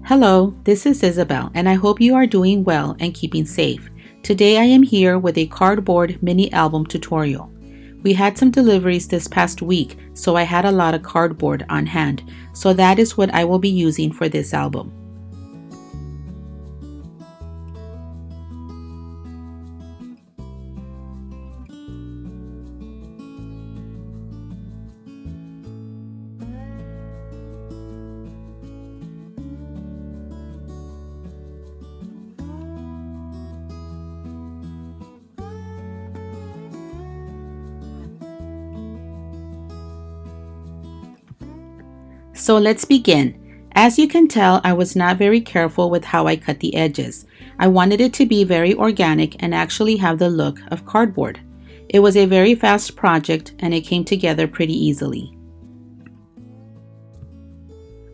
Hello, this is Isabel, and I hope you are doing well and keeping safe. Today I am here with a cardboard mini album tutorial. We had some deliveries this past week, so I had a lot of cardboard on hand, so that is what I will be using for this album. So let's begin. As you can tell, I was not very careful with how I cut the edges. I wanted it to be very organic and actually have the look of cardboard. It was a very fast project and it came together pretty easily.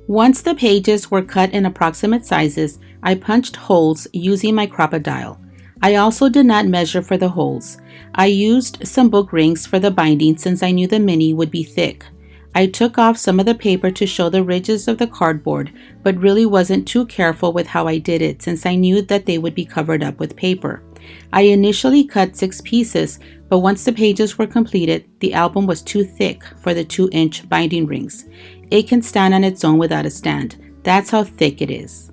Once the pages were cut in approximate sizes, I punched holes using my crocodile. I also did not measure for the holes. I used some book rings for the binding since I knew the mini would be thick. I took off some of the paper to show the ridges of the cardboard, but really wasn't too careful with how I did it since I knew that they would be covered up with paper. I initially cut 6 pieces, but once the pages were completed, the album was too thick for the 2-inch binding rings. It can stand on its own without a stand. That's how thick it is.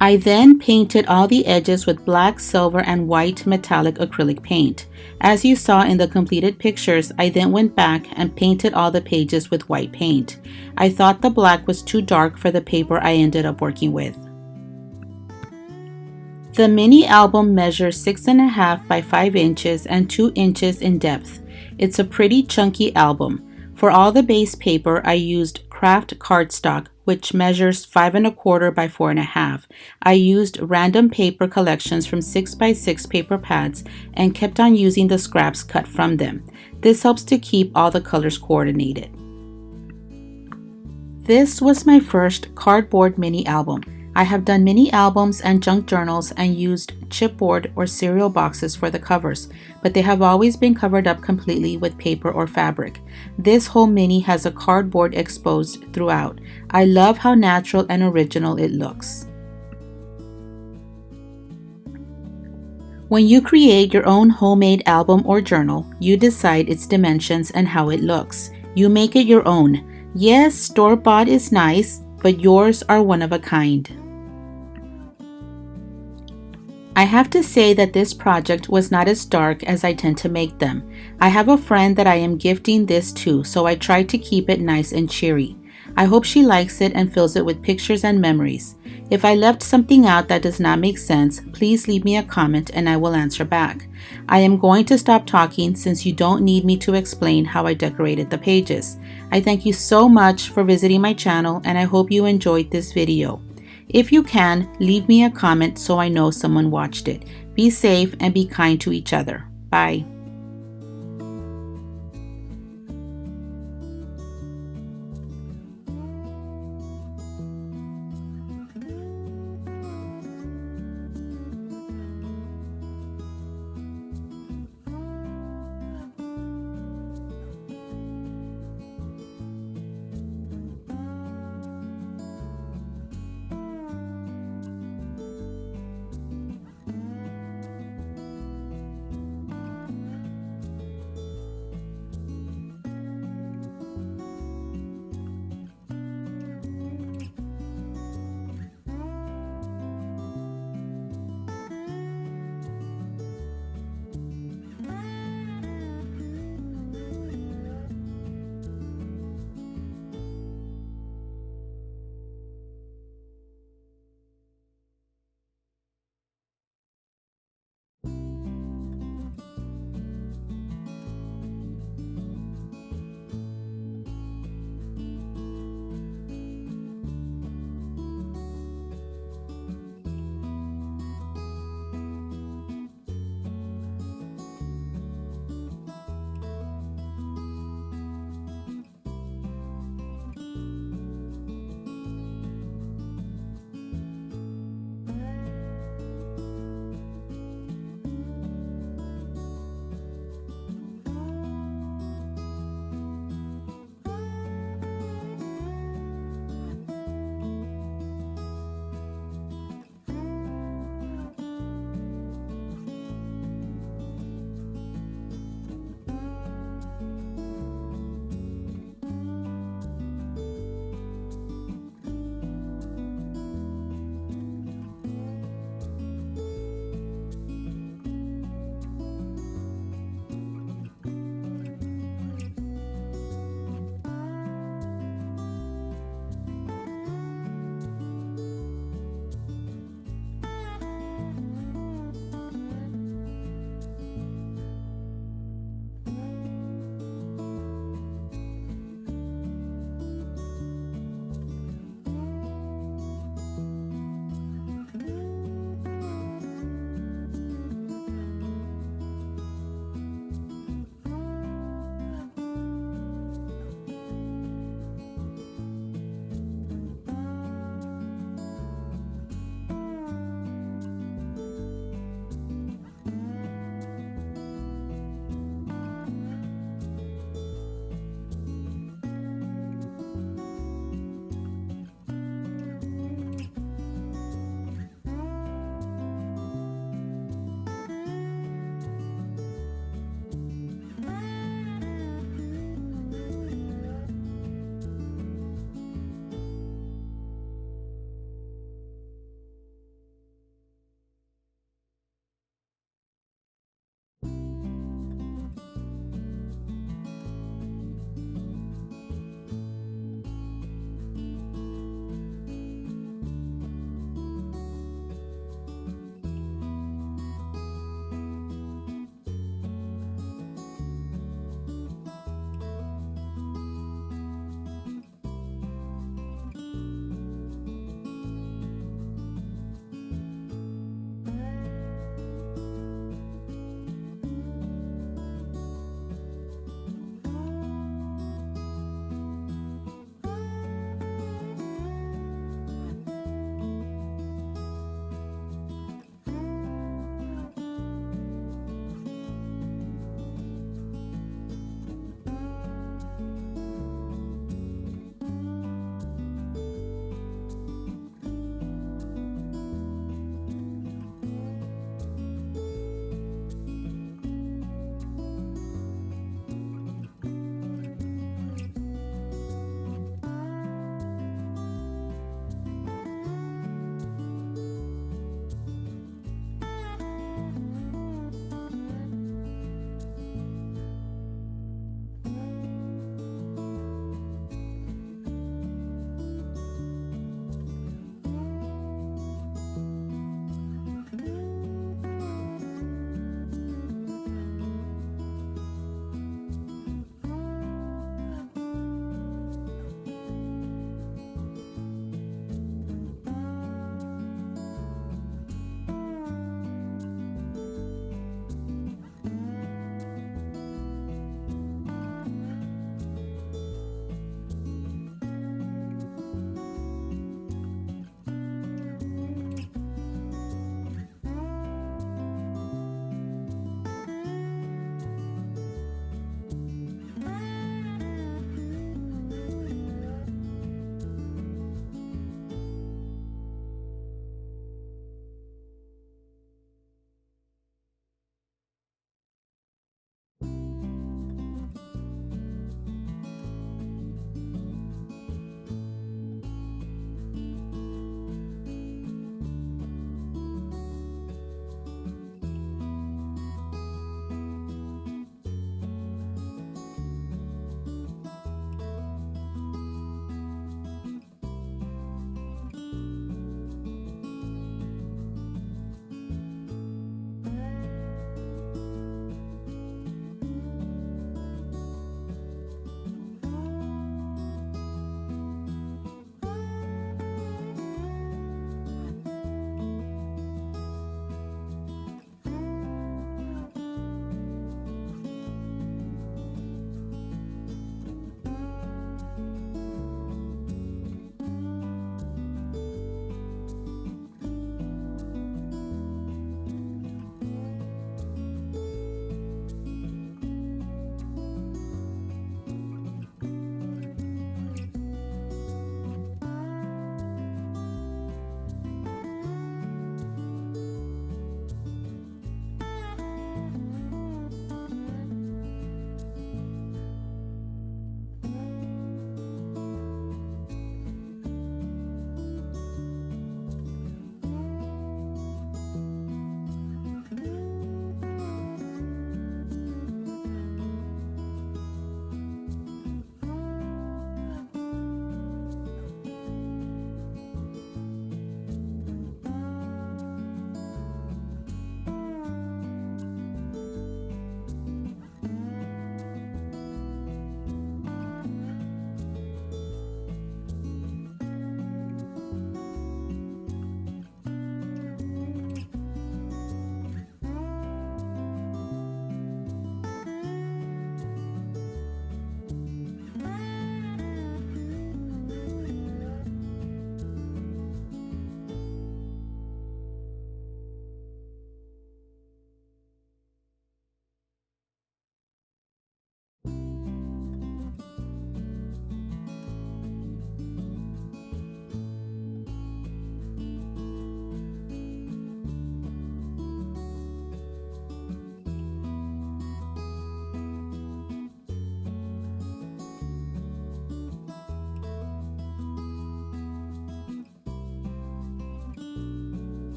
I then painted all the edges with black, silver, and white metallic acrylic paint. As you saw in the completed pictures, I then went back and painted all the pages with white paint. I thought the black was too dark for the paper I ended up working with. The mini album measures 6.5 by 5 inches and 2 inches in depth. It's a pretty chunky album. For all the base paper, I used craft cardstock, which measures 5.25 by 4.5. I used random paper collections from 6 by 6 paper pads and kept on using the scraps cut from them. This helps to keep all the colors coordinated. This was my first cardboard mini album. I have done mini albums and junk journals and used chipboard or cereal boxes for the covers, but they have always been covered up completely with paper or fabric. This whole mini has a cardboard exposed throughout. I love how natural and original it looks. When you create your own homemade album or journal, you decide its dimensions and how it looks. You make it your own. Yes, store-bought is nice, but yours are one of a kind. I have to say that this project was not as dark as I tend to make them. I have a friend that I am gifting this to, so I tried to keep it nice and cheery. I hope she likes it and fills it with pictures and memories. If I left something out that does not make sense, please leave me a comment and I will answer back. I am going to stop talking since you don't need me to explain how I decorated the pages. I thank you so much for visiting my channel and I hope you enjoyed this video. If you can, leave me a comment so I know someone watched it. Be safe and be kind to each other. Bye.